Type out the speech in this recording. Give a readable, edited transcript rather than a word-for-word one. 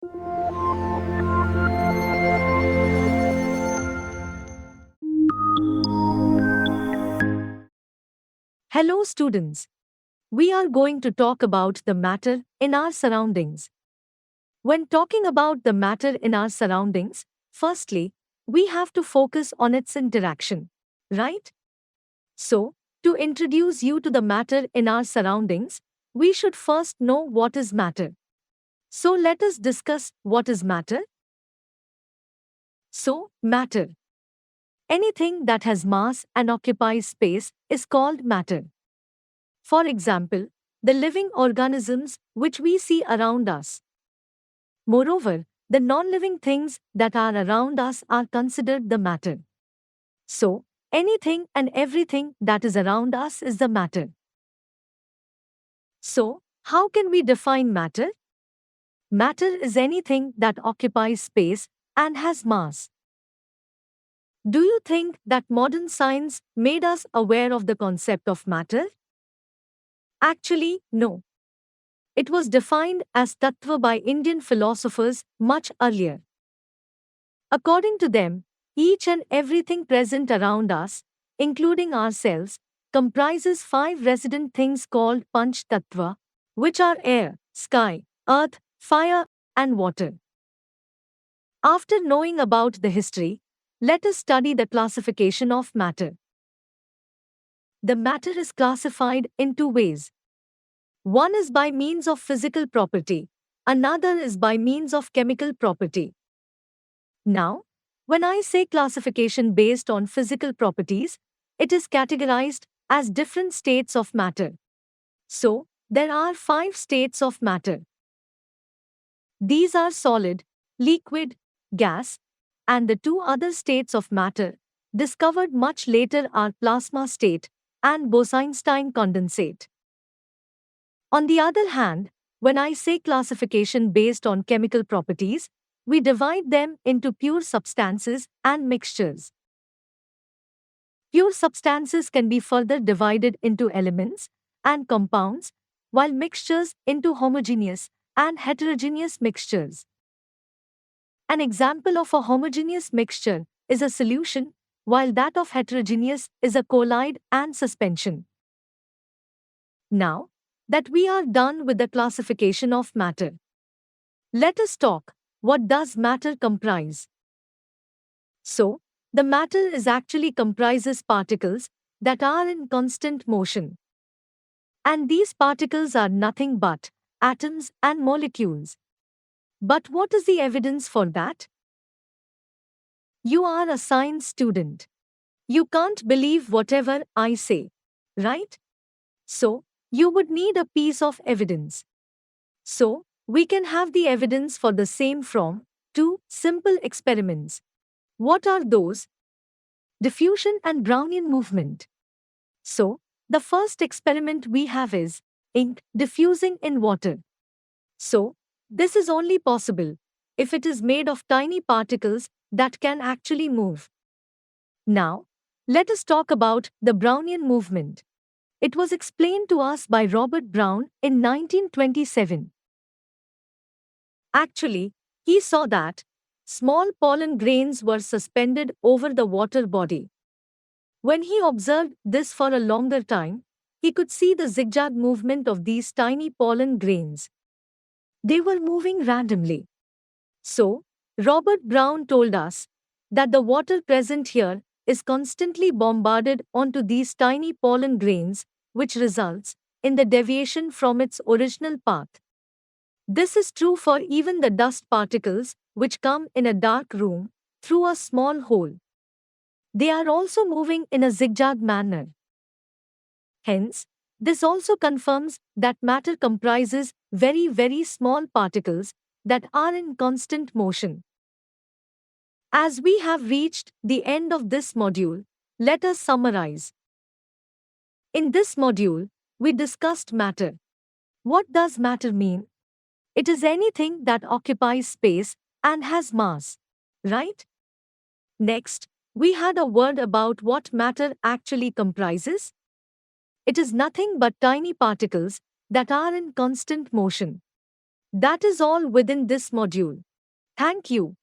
Hello, students. We are going to talk about the matter in our surroundings. When talking about the matter in our surroundings, firstly, we have to focus on its interaction, right? So, to introduce you to the matter in our surroundings, we should first know what is matter. So, let us discuss what is matter. So, matter. Anything that has mass and occupies space is called matter. For example, the living organisms which we see around us. Moreover, the non-living things that are around us are considered the matter. So, anything and everything that is around us is the matter. So, how can we define matter? Matter is anything that occupies space and has mass. Do you think that modern science made us aware of the concept of matter? Actually, no. It was defined as tattva by Indian philosophers much earlier. According to them, each and everything present around us, including ourselves, comprises five resident things called Panch Tattva, which are air, sky, earth, fire, and water. After knowing about the history, let us study the classification of matter. The matter is classified in two ways. One is by means of physical property, another is by means of chemical property. Now, when I say classification based on physical properties, it is categorized as different states of matter. So, there are five states of matter. These are solid, liquid, gas, and the two other states of matter, discovered much later, are plasma state and Bose-Einstein condensate. On the other hand, when I say classification based on chemical properties, we divide them into pure substances and mixtures. Pure substances can be further divided into elements and compounds, while mixtures into homogeneous and heterogeneous mixtures. An example of a homogeneous mixture is a solution, while that of heterogeneous is a colloid and suspension. Now that we are done with the classification of matter, let us talk, what does matter comprise? So, the matter is actually comprises particles that are in constant motion. And these particles are nothing but atoms and molecules. But what is the evidence for that? You are a science student. You can't believe whatever I say, right? So, you would need a piece of evidence. So, we can have the evidence for the same from two simple experiments. What are those? Diffusion and Brownian movement. So, the first experiment we have is ink diffusing in water. So, this is only possible if it is made of tiny particles that can actually move. Now, let us talk about the Brownian movement. It was explained to us by Robert Brown in 1927. Actually, he saw that small pollen grains were suspended over the water body. When he observed this for a longer time, he could see the zigzag movement of these tiny pollen grains. They were moving randomly. So, Robert Brown told us that the water present here is constantly bombarded onto these tiny pollen grains, which results in the deviation from its original path. This is true for even the dust particles which come in a dark room through a small hole. They are also moving in a zigzag manner. Hence, this also confirms that matter comprises very, very small particles that are in constant motion. As we have reached the end of this module, let us summarize. In this module, we discussed matter. What does matter mean? It is anything that occupies space and has mass, right? Next, we had a word about what matter actually comprises. It is nothing but tiny particles that are in constant motion. That is all within this module. Thank you.